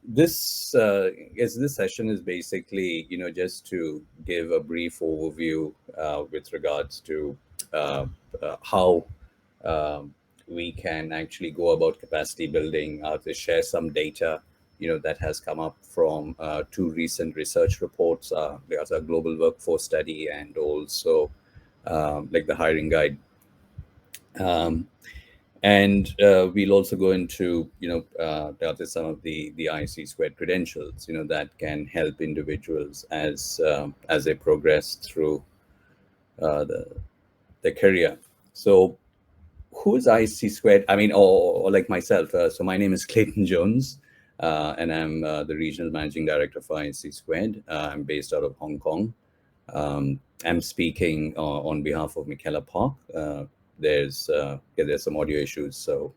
This session is basically, just to give a brief overview with regards to how um, we can actually go about capacity building, to share some data, that has come up from two recent research reports. There's a global workforce study and also like the hiring guide. Um, and we'll also go into, that is some of the IC squared credentials, that can help individuals as they progress through the their career. So, who is IC squared? I mean, or like myself. So my name is Clayton Jones, and I'm the regional managing director for IC squared. I'm based out of Hong Kong. I'm speaking on behalf of Michaela Park. There's some audio issues, so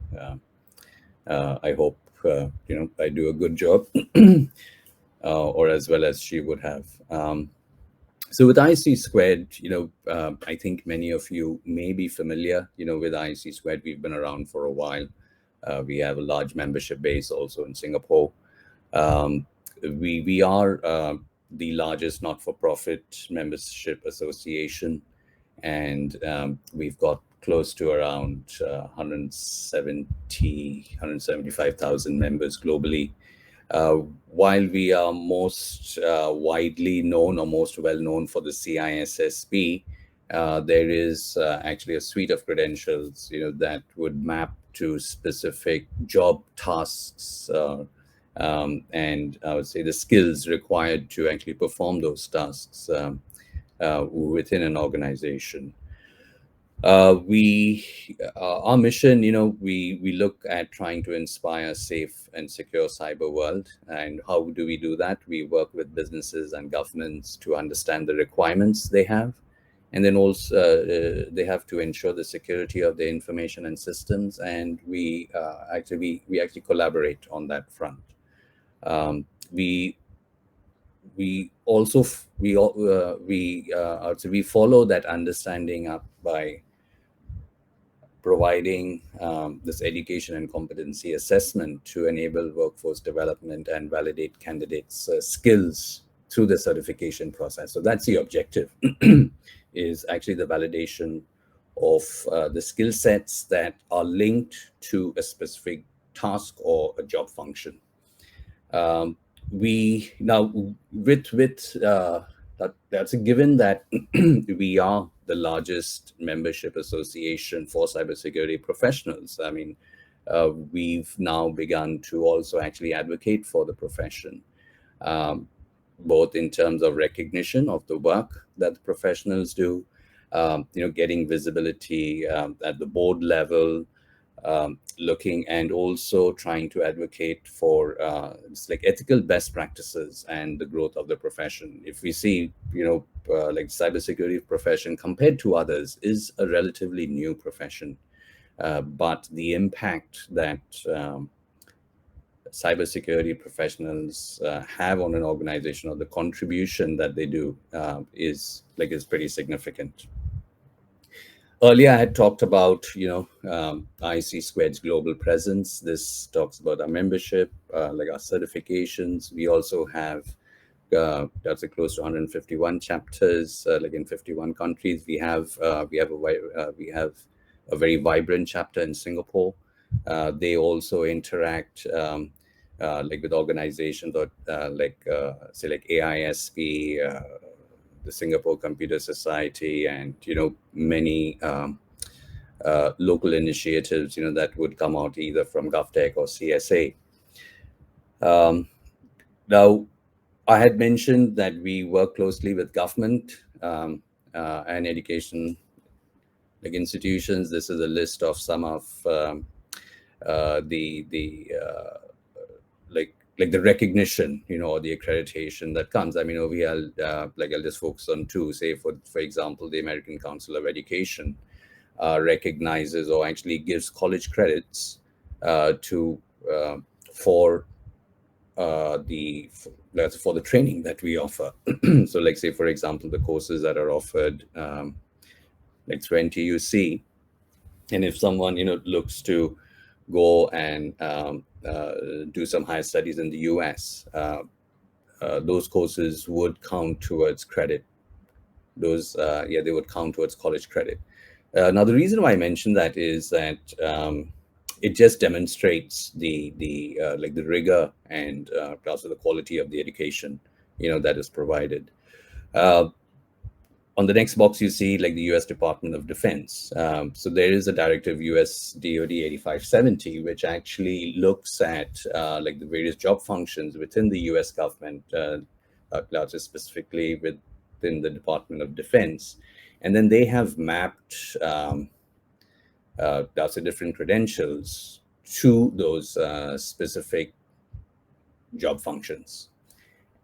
I hope I do a good job, or as well as she would have. So with IC squared, I think many of you may be familiar, with IC squared. We've been around for a while. We have a large membership base also in Singapore. Um, we are the largest not-for-profit membership association, and we've got close to around 175,000 members globally. While we are most widely known or most well known for the CISSP, there is actually a suite of credentials, that would map to specific job tasks, and I would say the skills required to actually perform those tasks within an organization. Our mission, we look at trying to inspire a safe and secure cyber world. And how do we do that? We work with businesses and governments to understand the requirements they have, and then also they have to ensure the security of their information and systems. And we actually collaborate on that front. Um, we we also we follow that understanding up by providing this education and competency assessment to enable workforce development and validate candidates' skills through the certification process. So that's the objective, is actually the validation of the skill sets that are linked to a specific task or a job function. Um, we now that's a given that we are the largest membership association for cybersecurity professionals. I mean, we've now begun to also actually advocate for the profession, um, both in terms of recognition of the work that the professionals do, getting visibility at the board level, looking and also trying to advocate for it's like ethical best practices and the growth of the profession. If we see, like cybersecurity profession compared to others is a relatively new profession, but the impact that cybersecurity professionals have on an organization, or the contribution that they do, is pretty significant. Earlier, I had talked about, IC Squared's global presence. This talks about our membership, like our certifications. We also have that's a close to 151 chapters, like in 51 countries. We have a very vibrant chapter in Singapore. They also interact like with organizations or say like AISP. The Singapore Computer Society, and many local initiatives that would come out either from GovTech or CSA. Now, I had mentioned that we work closely with government and education like institutions. This is a list of some of the like the recognition, or the accreditation that comes. I mean, over here, I'll just focus on two. Say, for example, the American Council of Education recognizes or actually gives college credits for the training that we offer. So, like, say, for example, the courses that are offered like through NTUC, and if someone looks to go and do some higher studies in the US, those courses would count towards credit. They would count towards college credit. Now, the reason why I mention that is that it just demonstrates the rigor and also the quality of the education, that is provided. On the next box, you see like the U.S. Department of Defense. So there is a directive US DoD 8570, which actually looks at like the various job functions within the U.S. government, specifically within the Department of Defense. And then they have mapped different credentials to those specific job functions.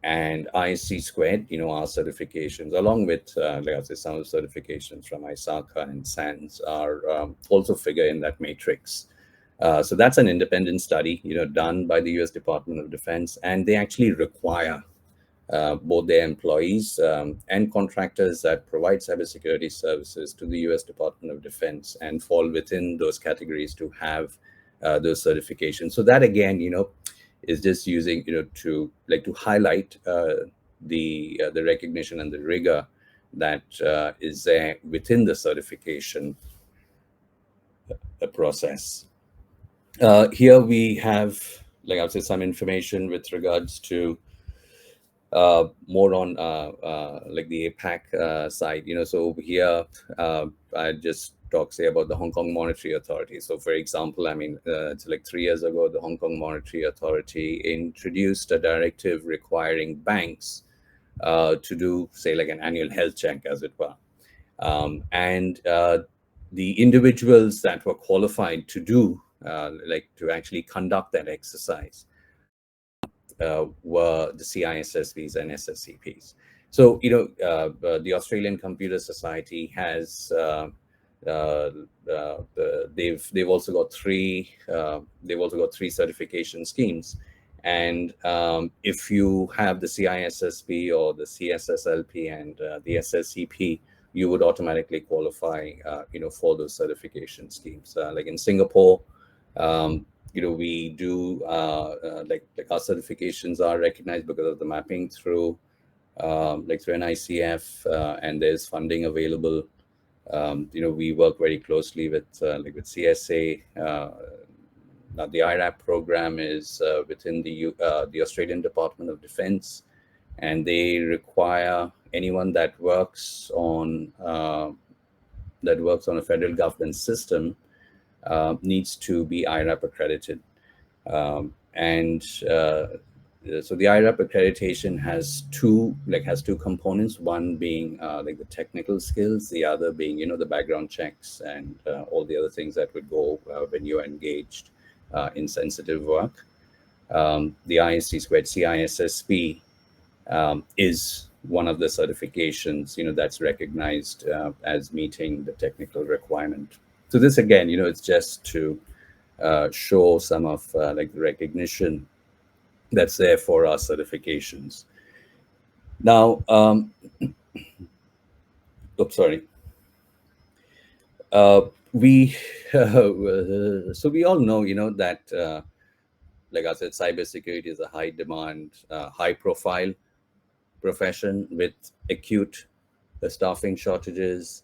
And ISC squared, our certifications, along with some of the certifications from ISACA and SANS, are also figure in that matrix. So that's an independent study, done by the U.S. Department of Defense, and they actually require both their employees and contractors that provide cybersecurity services to the U.S. Department of Defense and fall within those categories to have those certifications. So that again, is just using, to highlight the recognition and the rigor that is there within the certification process. Here we have, some information with regards to more on the APAC side. So over here, I just talk about the Hong Kong Monetary Authority. So for example, it's like 3 years ago, the Hong Kong Monetary Authority introduced a directive requiring banks to do, say, like an annual health check, as it were. And the individuals that were qualified to do, to actually conduct that exercise, were the CISSPs and SSCPs. So, the Australian Computer Society has they've also got three certification schemes, and if you have the CISSP or the CSSLP and the SSCP, you would automatically qualify for those certification schemes. Like in Singapore, we do like our certifications are recognized because of the mapping through through an ICF, and there's funding available. We work very closely with CSA. Now the IRAP program is within the Australian Department of Defense, and they require anyone that works on a federal government system needs to be IRAP accredited. So the IRAP accreditation has two components, one being like the technical skills, the other being, the background checks and all the other things that would go when you're engaged in sensitive work. The ISC squared CISSP is one of the certifications, that's recognized as meeting the technical requirement. So this again, it's just to show some of the recognition that's there for our certifications. Now, we so we all know, that like I said, cybersecurity is a high demand, high profile profession with acute staffing shortages.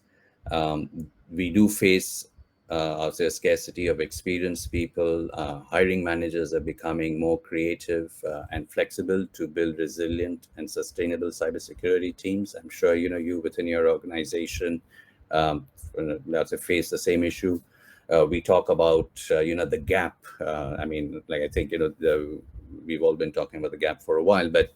We do face a scarcity of experienced people. Hiring managers are becoming more creative and flexible to build resilient and sustainable cybersecurity teams. I'm sure you within your organization face the same issue. We talk about the gap. I think we've all been talking about the gap for a while, but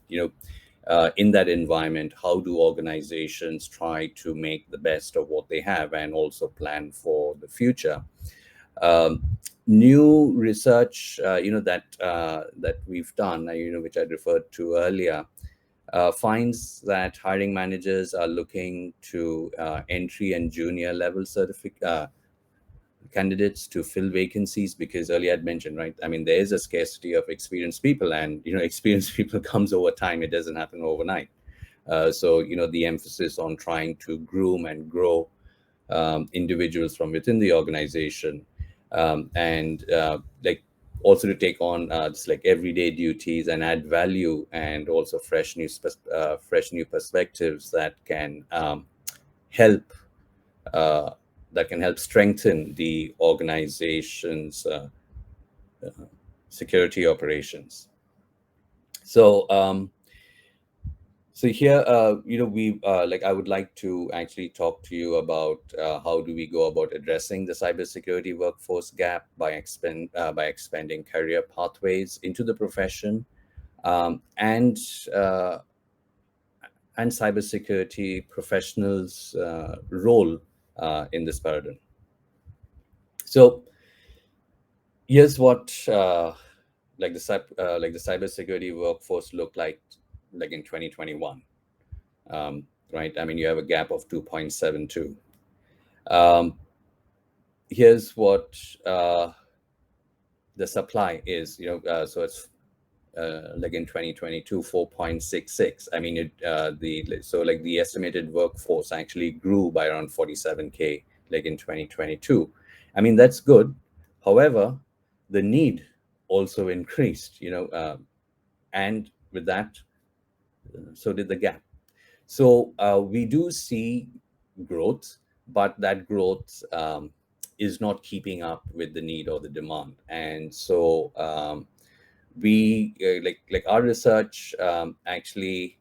in that environment, how do organizations try to make the best of what they have and also plan for the future? New research, that we've done, which I referred to earlier, finds that hiring managers are looking to entry and junior level candidates to fill vacancies, because earlier I'd mentioned, right? There is a scarcity of experienced people, and experienced people comes over time. It doesn't happen overnight. So the emphasis on trying to groom and grow individuals from within the organization, and also to take on just like everyday duties and add value, and also fresh new perspectives that can help uh, strengthen the organization's security operations. So here, we like I would like to actually talk to you about how do we go about addressing the cybersecurity workforce gap by expanding career pathways into the profession, and cybersecurity professionals' role in this paradigm. So here's what like the cybersecurity workforce looked like in 2021. Right? I mean, you have a gap of 2.72. Um, here's what the supply is. So it's like in 2022, 4.66. I mean, the estimated workforce actually grew by around 47K like in 2022. I mean, that's good. However, the need also increased. And with that, so did the gap. So we do see growth, but that growth is not keeping up with the need or the demand. And so we like our research actually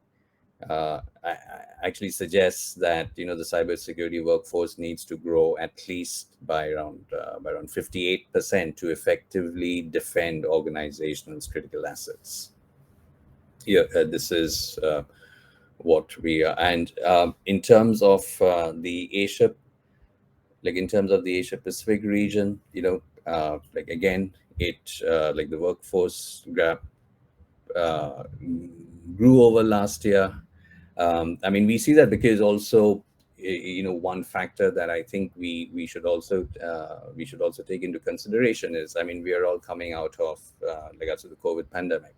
suggests that the cybersecurity workforce needs to grow at least by around 58% to effectively defend organizational critical assets. Yeah, this is what we are. And in terms of the Asia, like in terms of the Asia Pacific region, like again, like the workforce gap grew over last year. I mean, we see that because also, one factor that I think we should also take into consideration is, I mean, we are all coming out of like after the COVID pandemic,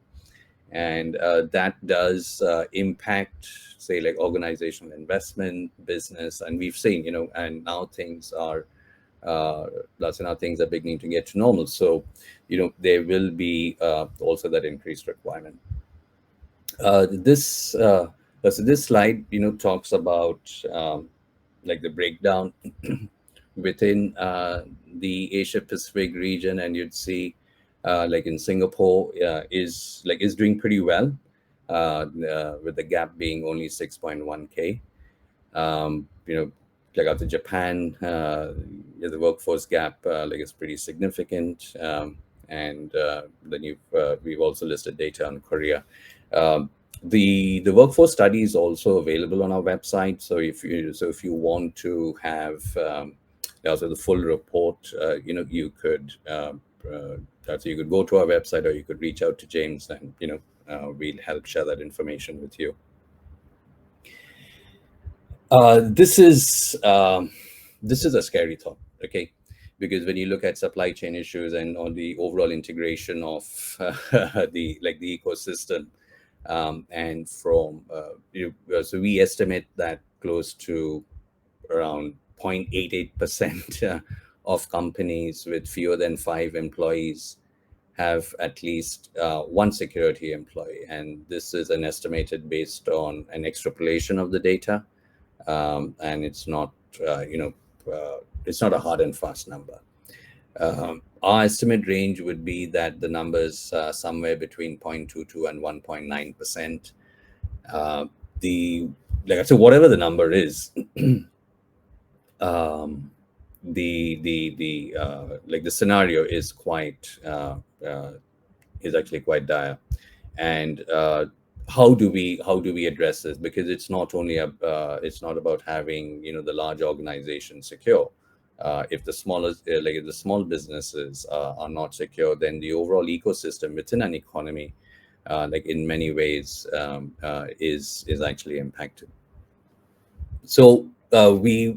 and that does impact, say, like organizational investment, business, and we've seen, and now things are beginning to get to normal. So, there will be also that increased requirement. This slide, talks about like the breakdown within the Asia Pacific region, and you'd see like in Singapore is doing pretty well, with the gap being only 6.1K. Like after Japan, the workforce gap like is pretty significant, and then we've also listed data on Korea. Um, the workforce study is also available on our website. So if you want to have also the full report, you could so you could go to our website, or you could reach out to James, and we'll help share that information with you. This is a scary thought, okay? Because when you look at supply chain issues and on the overall integration of the ecosystem, and from so we estimate that close to around 0.88% of companies with fewer than 5 employees have at least one security employee, and this is an estimated based on an extrapolation of the data, and it's not it's not a hard and fast number. Our estimate range would be that the numbers somewhere between 0.22 and 1.9%. So whatever the number is, the scenario is actually quite dire. And how do we address this? Because it's not about having the large organization secure. If the small businesses are not secure, then the overall ecosystem within an economy, like in many ways, is actually impacted. So we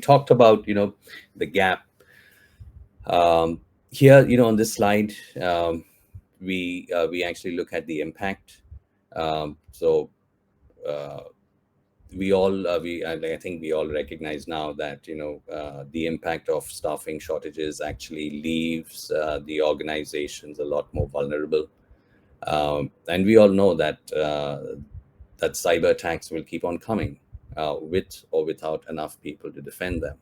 talked about the gap. Here, on this slide, we actually look at the impact. So I think we all recognize now that the impact of staffing shortages actually leaves the organizations a lot more vulnerable, and we all know that cyber attacks will keep on coming, with or without enough people to defend them.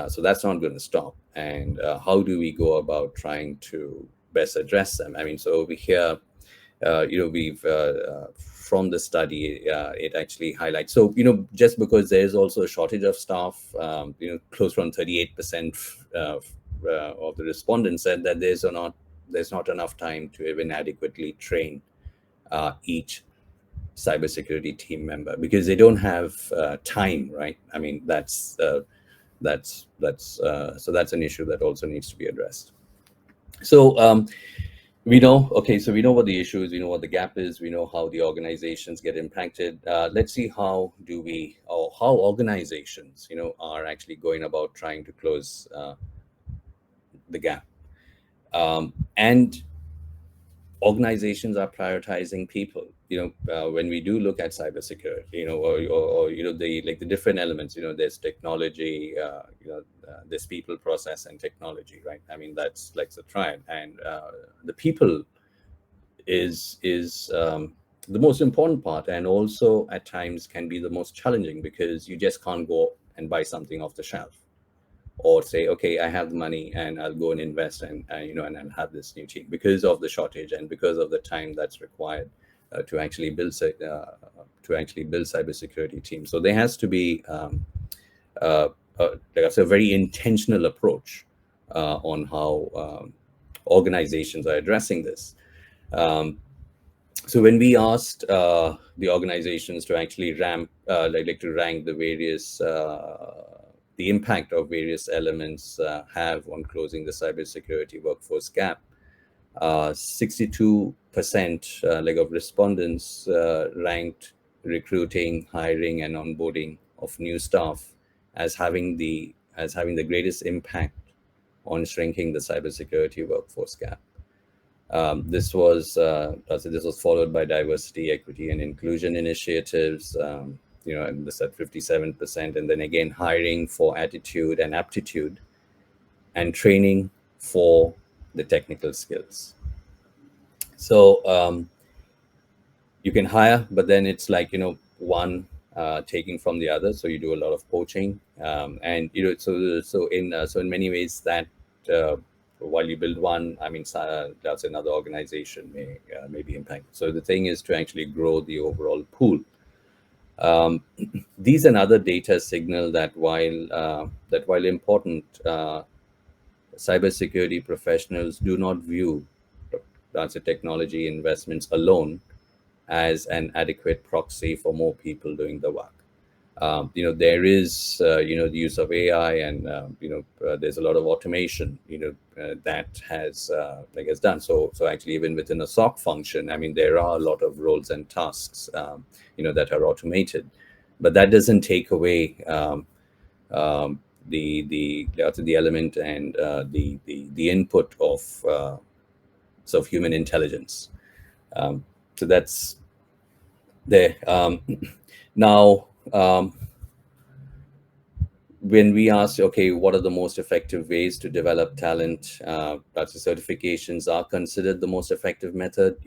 So that's not going to stop. And how do we go about trying to best address them? I mean, so over here, we've from the study, it actually highlights. So just because there is also a shortage of staff, close from 38% of the respondents said that there's not enough time to even adequately train each cybersecurity team member, because they don't have time, right? I mean, so that's an issue that also needs to be addressed. So we know what the issue is, we know what the gap is, we know how the organizations get impacted. Let's see how organizations are actually going about trying to close the gap. And organizations are prioritizing people. When we do look at cybersecurity, or the different elements, there's technology, there's people, process, and technology, right? I mean, that's like the triad, and the people is the most important part, and also at times can be the most challenging, because you just can't go and buy something off the shelf, or say, okay, I have the money and I'll go and invest, and and I'll have this new team, because of the shortage and because of the time that's required to actually build cybersecurity teams. So there has to be like I said, a very intentional approach on how organizations are addressing this. So when we asked the organizations to actually rank the various the impact of various elements have on closing the cybersecurity workforce gap, 62% of respondents ranked recruiting, hiring, and onboarding of new staff as having the greatest impact on shrinking the cybersecurity workforce gap. This was followed by diversity, equity, and inclusion initiatives. And this at 57%, and then again hiring for attitude and aptitude, and training for the technical skills. So you can hire, but then it's like one taking from the other. So you do a lot of poaching, and so in many ways that. While you build one, I mean, that's another organization may be impacted. So the thing is to actually grow the overall pool. These and other data signal that while important, cybersecurity professionals do not view technology investments alone as an adequate proxy for more people doing the work. There is the use of AI, and there's a lot of automation that has done so actually even within a SOC function. I mean, there are a lot of roles and tasks that are automated, but that doesn't take away the element and the input of human intelligence. So that's there. Now, when we ask, okay, what are the most effective ways to develop talent? Certifications are considered the most effective method.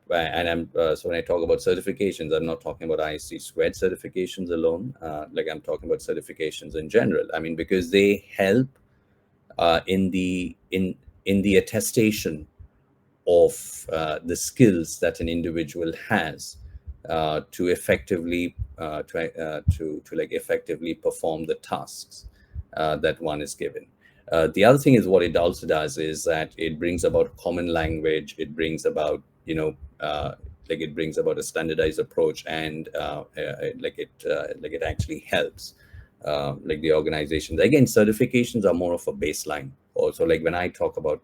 And so when I talk about certifications, I'm not talking about ISC squared certifications alone. I'm talking about certifications in general. I mean, because they help in the attestation of the skills that an individual has to effectively effectively perform the tasks that one is given. The other thing is, what it also does is that it brings about common language. It brings about it brings about a standardized approach, and it actually helps the organizations. Again, certifications are more of a baseline. Also, when I talk about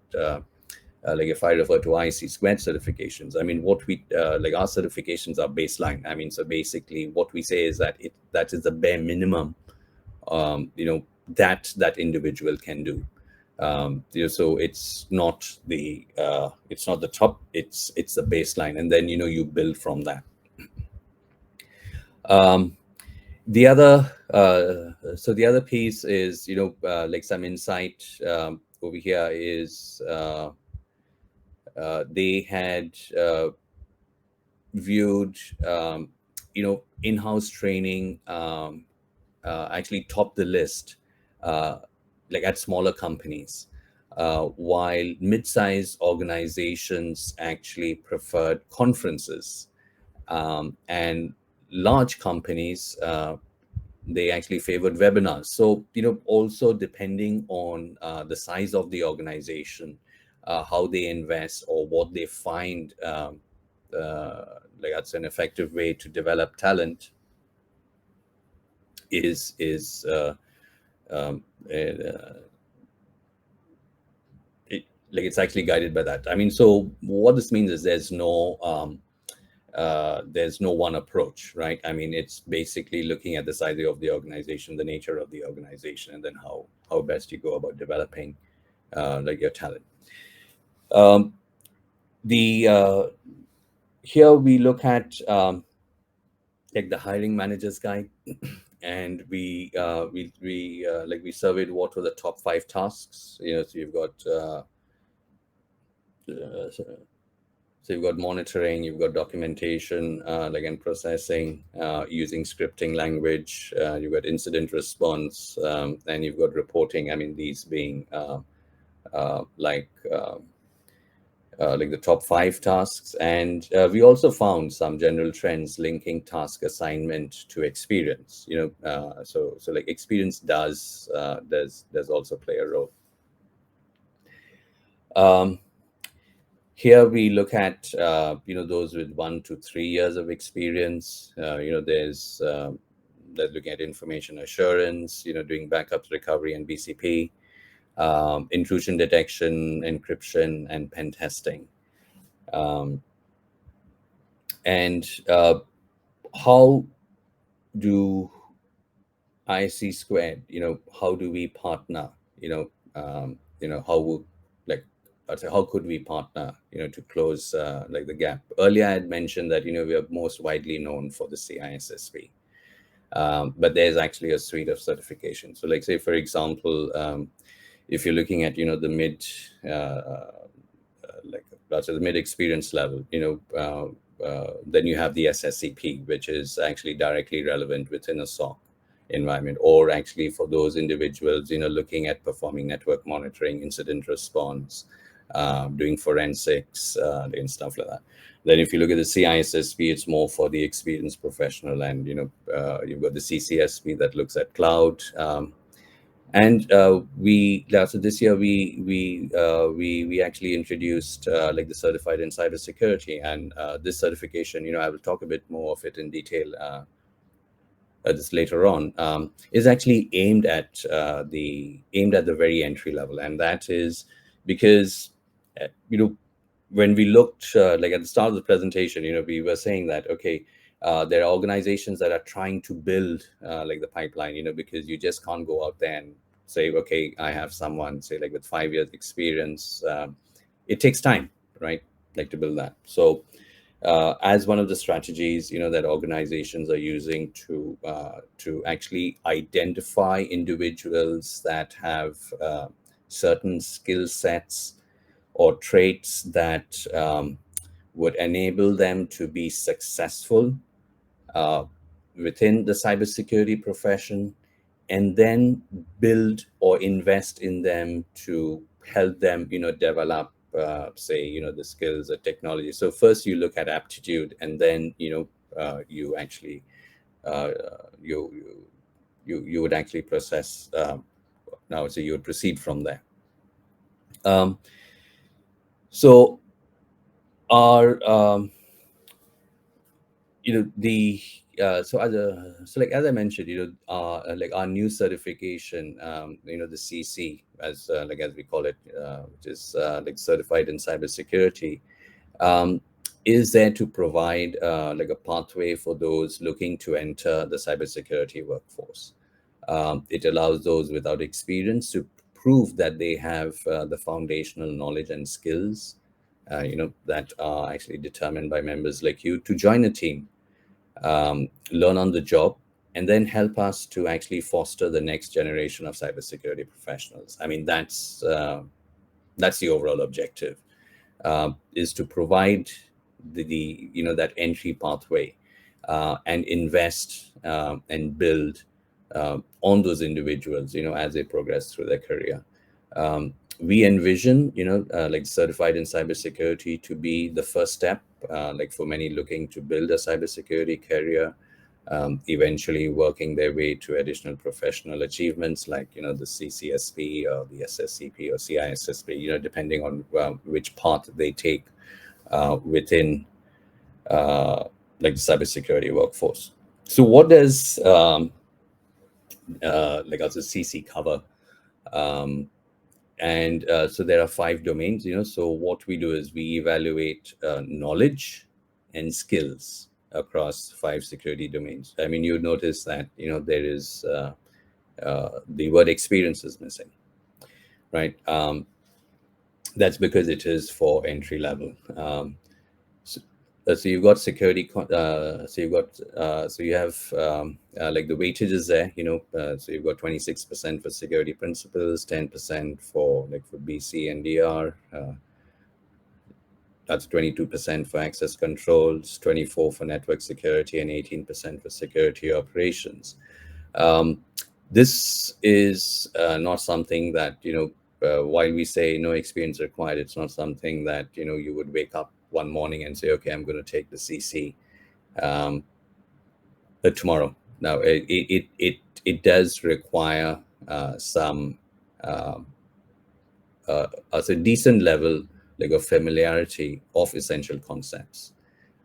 if I refer to IC squared certifications, I mean, what we our certifications are baseline. I mean, so basically what we say is that that is the bare minimum that individual can do. So it's not the top, it's the baseline, and then you build from that. Um, the other so the other piece is, like some insight over here is, they had viewed, in-house training actually topped the list, uh, like at smaller companies, while mid-sized organizations actually preferred conferences, and large companies, they actually favored webinars. So, also depending on the size of the organization, how they invest or what they find, like that's an effective way to develop talent, is um, uh, like it's actually guided by that. I mean, so what this means is there's no one approach, right? I mean, it's basically looking at the size of the organization, the nature of the organization, and then how best you go about developing like your talent. Um, the Here we look at, like the hiring managers guide, and we surveyed what were the top 5 tasks. So you've got so you've got monitoring, you've got documentation, like and processing, using scripting language, you've got incident response, and you've got reporting. I mean, these being uh, like uh, like the top 5 tasks. And we also found some general trends linking task assignment to experience. So like experience does also play a role. Um, Here we look at, those with 1 to 3 years of experience. There's looking at information assurance, doing backups, recovery, and BCP, intrusion detection, encryption, and pen testing. Um, and how do ISC squared, how do we partner? How would, like, I'd say, how could we partner, to close like the gap? Earlier, I had mentioned that, we are most widely known for the CISSP, but there's actually a suite of certifications. So, like, say, for example, if you're looking at, the mid, like, that's the mid experience level, then you have the SSCP, which is actually directly relevant within a SOC environment, or actually for those individuals, looking at performing network monitoring, incident response, doing forensics, and stuff like that. Then if you look at the CISSP, it's more for the experienced professional, and you've got the CCSP that looks at cloud. And so this year we actually introduced like the certified in cybersecurity, and this certification, I will talk a bit more of it in detail this later on, is actually aimed at the very entry level. And that is because when we looked like at the start of the presentation, we were saying that, okay, there are organizations that are trying to build like the pipeline, because you just can't go out there and say, okay, I have someone, say, like with 5 years experience. It takes time, right, like to build that. So as one of the strategies, that organizations are using to actually identify individuals that have certain skill sets or traits that would enable them to be successful uh, within the cybersecurity profession, and then build or invest in them to help them, develop, say, the skills or technology. So first you look at aptitude, and then, you actually uh, you would actually process. Now, so you would proceed from there. Um, so our the so like as I mentioned, like our new certification, the CC, as we call it, which is like certified in cybersecurity, um, is there to provide like a pathway for those looking to enter the cybersecurity workforce. It allows those without experience to prove that they have the foundational knowledge and skills, that are actually determined by members like you, to join a team learn on the job, and then help us to actually foster the next generation of cybersecurity professionals. I mean, that's the overall objective, is to provide the that entry pathway, and invest and build on those individuals, as they progress through their career. We envision, like certified in cybersecurity to be the first step, like for many looking to build a cybersecurity career, eventually working their way to additional professional achievements like, the CCSP or the SSCP or CISSP, depending on which path they take within like the cybersecurity workforce. So what does like as a CC cover? And so there are 5 domains, so what we do is we evaluate knowledge and skills across 5 security domains. I mean, you notice that, there is the word experience is missing, right? That's because it is for entry level. So you've got security, so you have like the weightage is there, so you've got 26% for security principles, 10% for BC and DR, that's 22% for access controls, 24 for network security, and 18% for security operations. This is not something that, while we say no experience required, it's not something that, you would wake up one morning and say, okay, I'm going to take the CC tomorrow. Now, it does require some as a decent level like of familiarity of essential concepts.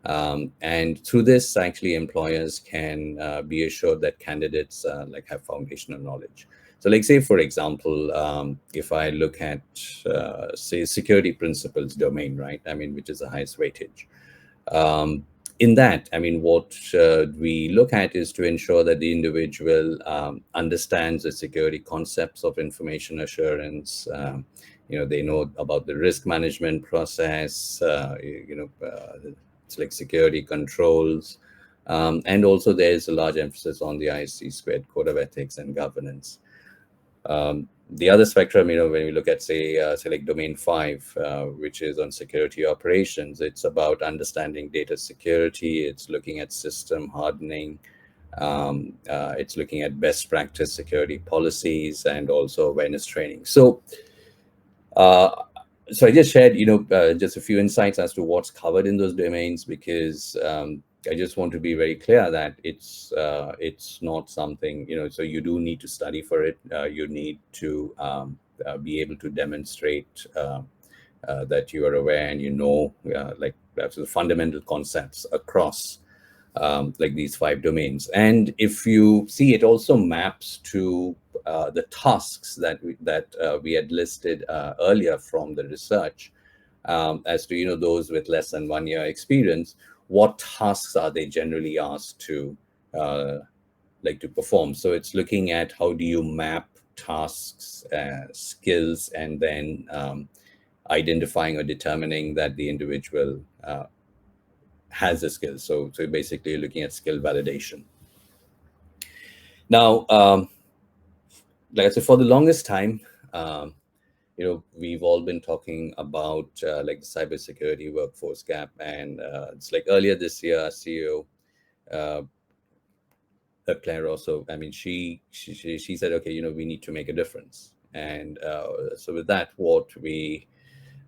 And through this, actually, employers can be assured that candidates like have foundational knowledge. So, like, say, for example, if I look at, say, security principles domain, right? I mean, which is the highest weightage. In that, I mean, what we look at is to ensure that the individual understands the security concepts of information assurance. They know about the risk management process, it's like security controls. And also there's a large emphasis on the ISC squared code of ethics and governance. The other spectrum, when we look at, say like domain 5, which is on security operations, it's about understanding data security. It's looking at system hardening. It's looking at best practice security policies and also awareness training. So I just shared, just a few insights as to what's covered in those domains, because I just want to be very clear that it's not something, so you do need to study for it. You need to be able to demonstrate that you are aware and like that's the fundamental concepts across like these 5 domains. And if you see, it also maps to the tasks that we had listed earlier from the research, as to those with less than 1 year experience. What tasks are they generally asked to like to perform? So it's looking at how do you map tasks, skills, and then identifying or determining that the individual has the skills. So basically looking at skill validation. Now, like I said, for the longest time, we've all been talking about like the cybersecurity workforce gap, and it's like earlier this year, our CEO, Claire, also, I mean, she said, okay, we need to make a difference. And so with that, what we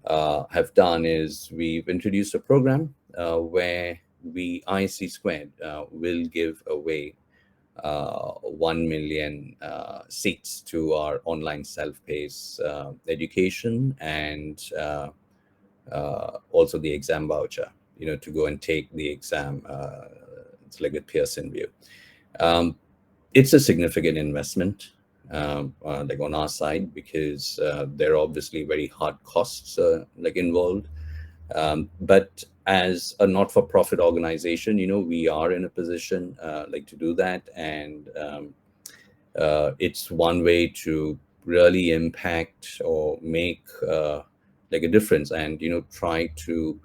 have done is we've introduced a program where we, ISC Squared, will give away 1 million seats to our online self-paced education, and also the exam voucher, to go and take the exam. It's like a Pearson view. It's a significant investment, like on our side, because there are obviously very hard costs like involved. But as a not-for-profit organization, we are in a position like to do that, and it's one way to really impact or make like a difference, and try to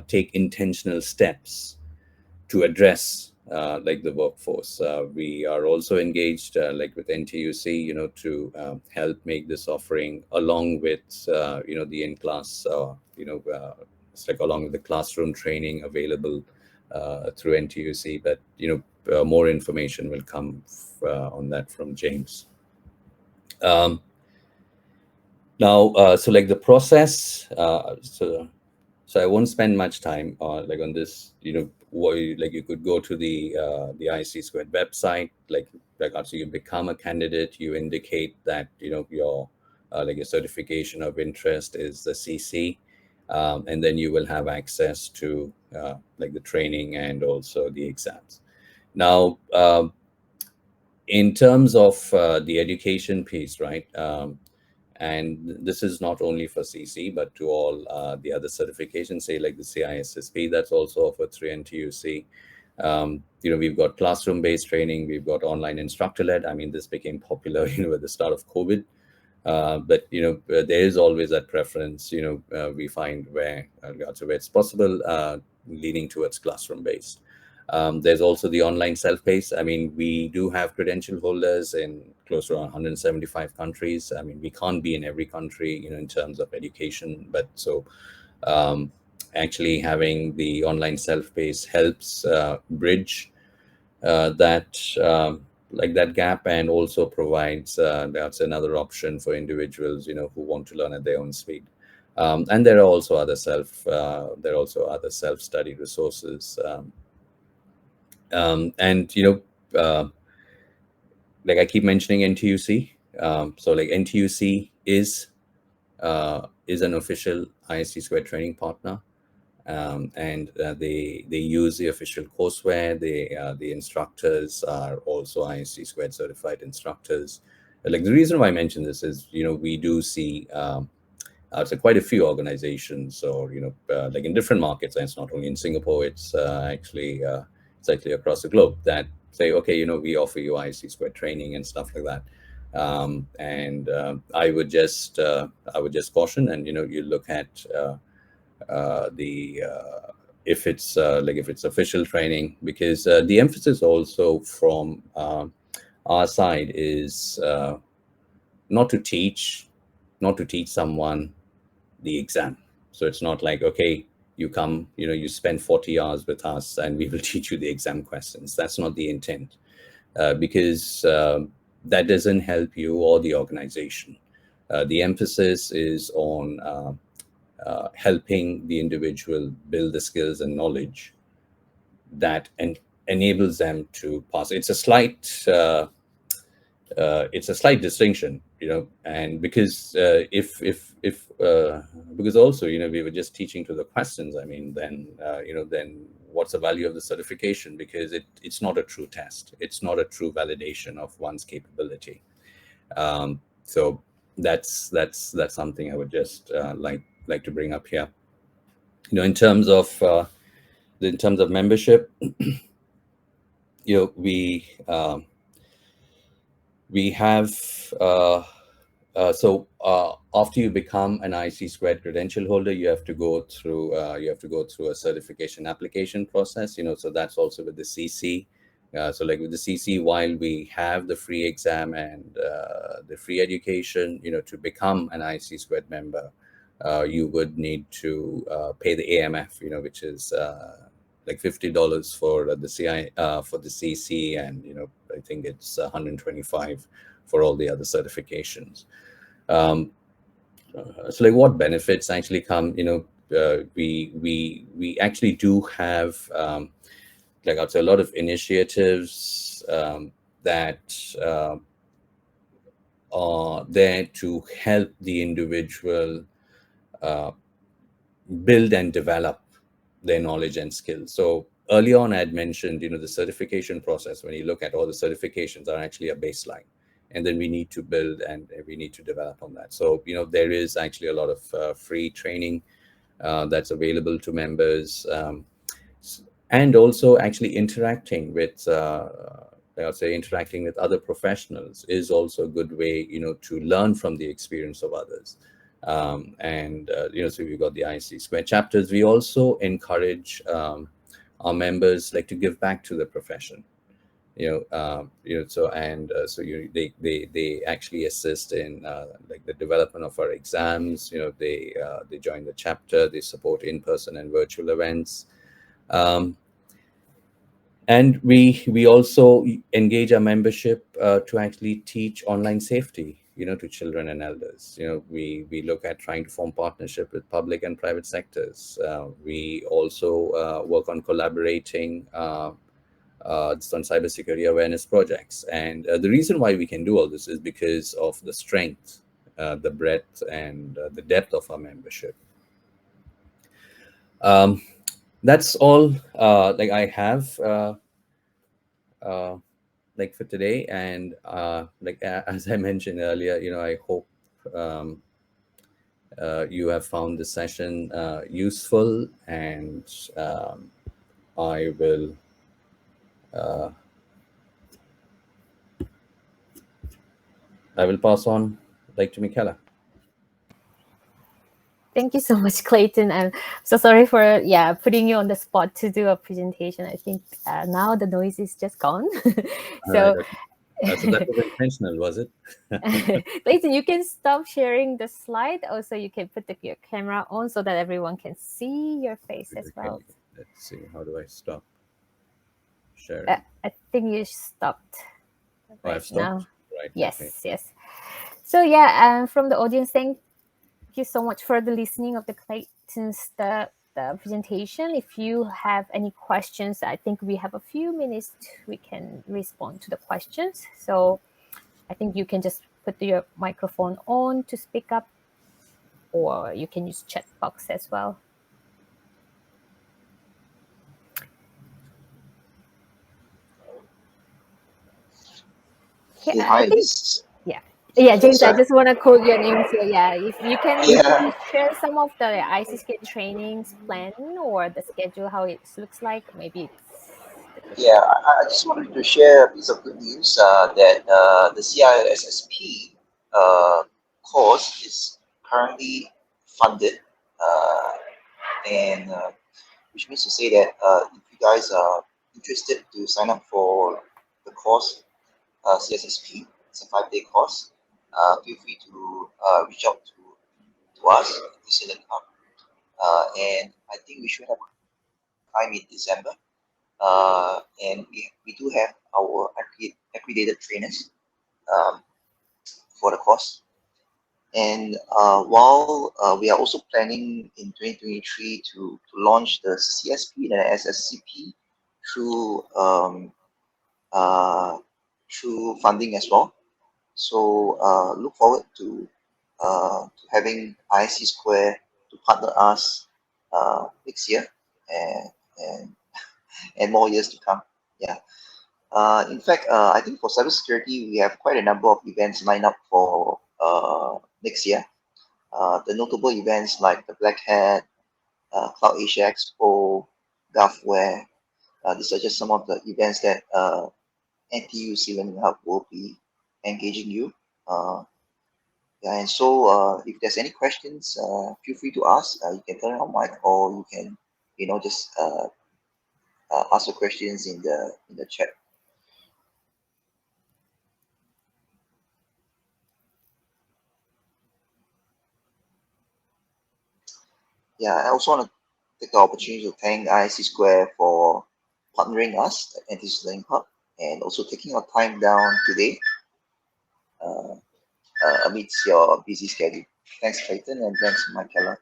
take intentional steps to address like the workforce. We are also engaged, like with NTUC, to help make this offering along with, the in-class, it's like along with the classroom training available through NTUC. But, more information will come on that from James. Now, so like the process, so I won't spend much time like on this. Like you could go to the ISC Squared website. Like after you become a candidate, you indicate that your like your certification of interest is the CC, and then you will have access to like the training and also the exams. Now, in terms of the education piece, right? And this is not only for CC, but to all the other certifications, say like the CISSP, that's also offered through NTUC. We've got classroom-based training, we've got online instructor-led. I mean, this became popular, at the start of COVID. But there is always that preference. We find where it's possible, leaning towards classroom-based. There's also the online self-paced. I mean, we do have credential holders in close to 175 countries. I mean, we can't be in every country, in terms of education, but so actually having the online self-paced helps bridge that gap, and also provides that's another option for individuals who want to learn at their own speed. And there are also other self-study resources. And like I keep mentioning NTUC. So like NTUC is an official ISC Squared training partner, and they use the official courseware. The instructors are also ISC Squared certified instructors. Like the reason why I mention this is we do see so quite a few organizations, or like in different markets, and it's not only in Singapore. It's actually across the globe, that say, okay, we offer you ISC Squared training and stuff like that. And I would just caution, and you look at if it's official training, because the emphasis also from our side is not to teach someone the exam. So it's not like, okay, you come, you spend 40 hours with us and we will teach you the exam questions. That's not the intent, because that doesn't help you or the organization. The emphasis is on helping the individual build the skills and knowledge that enables them to pass. It's a slight distinction, and because because also, we were just teaching to the questions. I mean, then what's the value of the certification? Because it's not a true test. It's not a true validation of one's capability. So that's something I would just like to bring up here. In terms of membership, we have after you become an ISC Squared credential holder, you have to go through a certification application process. So that's also with the CC. So like with the CC, while we have the free exam and the free education, to become an ISC Squared member, you would need to pay the AMF, which is like $50 for the CC, and I think it's $125 for all the other certifications. So like what benefits actually come? We actually do have like I'd say a lot of initiatives that are there to help the individual build and develop their knowledge and skills. So early on, I had mentioned, the certification process. When you look at all the certifications, are actually a baseline, and then we need to build and we need to develop on that. So there is actually a lot of free training that's available to members, and also actually interacting with other professionals is also a good way, to learn from the experience of others. So we've got the ISC Squared chapters. We also encourage our members like to give back to the profession. They actually assist in like the development of our exams. They join the chapter, they support in-person and virtual events. um, and we also engage our membership to actually teach online safety, to children and elders. We look at trying to form partnership with public and private sectors. We also work on collaborating on cybersecurity awareness projects. And the reason why we can do all this is because of the strength, the breadth, and the depth of our membership. Um, that's all like I have uh, like for today. And as I mentioned earlier, I hope um, you have found this session useful, and I will uh, pass on like to Michaela. Thank you so much, Clayton. I'm so sorry for putting you on the spot to do a presentation. I think now the noise is just gone. All right. So Okay. So that was intentional, was it? Clayton, you can stop sharing the slide. Also, you can put your camera on so that everyone can see your face as Okay. well. Let's see. How do I stop sharing? I think you stopped Oh, right I've now. stopped. Right. Okay. Yes. So yeah, from the audience, thank you so much for the listening of the Clayton's the presentation. If you have any questions, I think we have a few minutes. We can respond to the questions. So I think you can just put your microphone on to speak up, or you can use chat box as well. Okay, Yeah, hi, I think this. James, I Sorry. just want to quote your name here. Yeah, if you can Yeah, maybe share some of the ICSK trainings plan or the schedule, how it looks like. Maybe it's the good yeah. I just wanted to share a piece of good news that the CISSP course is currently funded, uh, and which means to say that if you guys are interested to sign up for the course, CSSP, it's a 5-day course. Feel free to reach out to us, NTUC LearningHub, and I think we should have time in December. And we do have our accredited trainers um, for the course. And while we are also planning in 2023 to launch the CSP and the SSCP through uh, through funding as well. So look forward to having IC Square to partner us next year and, and and more years to come. Yeah. In fact, I think for cybersecurity, we have quite a number of events lined up for next year. The notable events like the Black Hat, Cloud Asia Expo, GovWare. These are just some of the events that NTUC Learning Hub will be engaging you. Yeah, and so if there's any questions, feel free to ask. You can turn on mic, or you can, just ask your questions in the chat. Yeah, I also want to take the opportunity to thank ISC Square for partnering us at NTUC Learning Hub and also taking our time down today uh, amidst your busy schedule. Thanks, Clayton, and thanks, Michaela.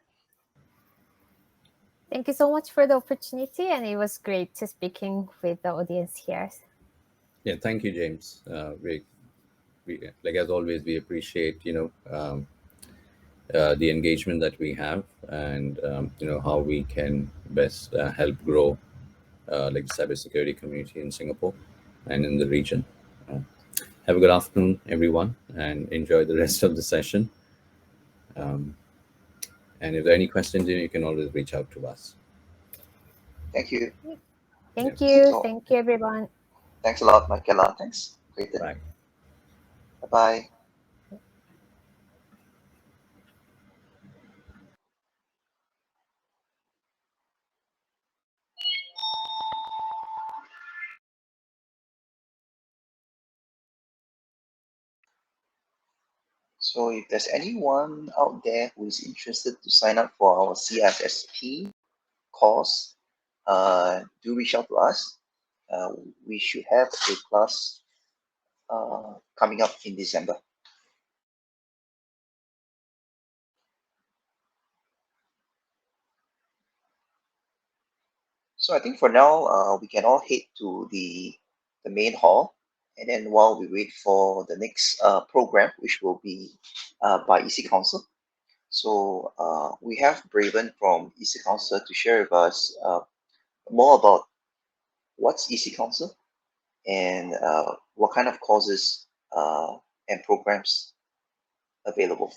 Thank you so much for the opportunity, and it was great to speaking with the audience here. Yeah. Thank you, James. We like as always, we appreciate the engagement that we have, and how we can best help grow like the cybersecurity community in Singapore and in the region. Uh, have a good afternoon, everyone, and enjoy the rest of the session. Um, and if there are any questions, you can always reach out to us. Thank you. Yeah. So, Thank you, everyone. thanks a lot, Michaela. Thanks, Clayton. Bye. Bye bye. So if there's anyone out there who is interested to sign up for our CISSP course, do reach out to us. We should have a class coming up in December. So I think for now, we can all head to the main hall, and then while we wait for the next program, which will be by EC Council. So we have Braven from EC Council to share with us more about what's EC Council and what kind of courses and programs available.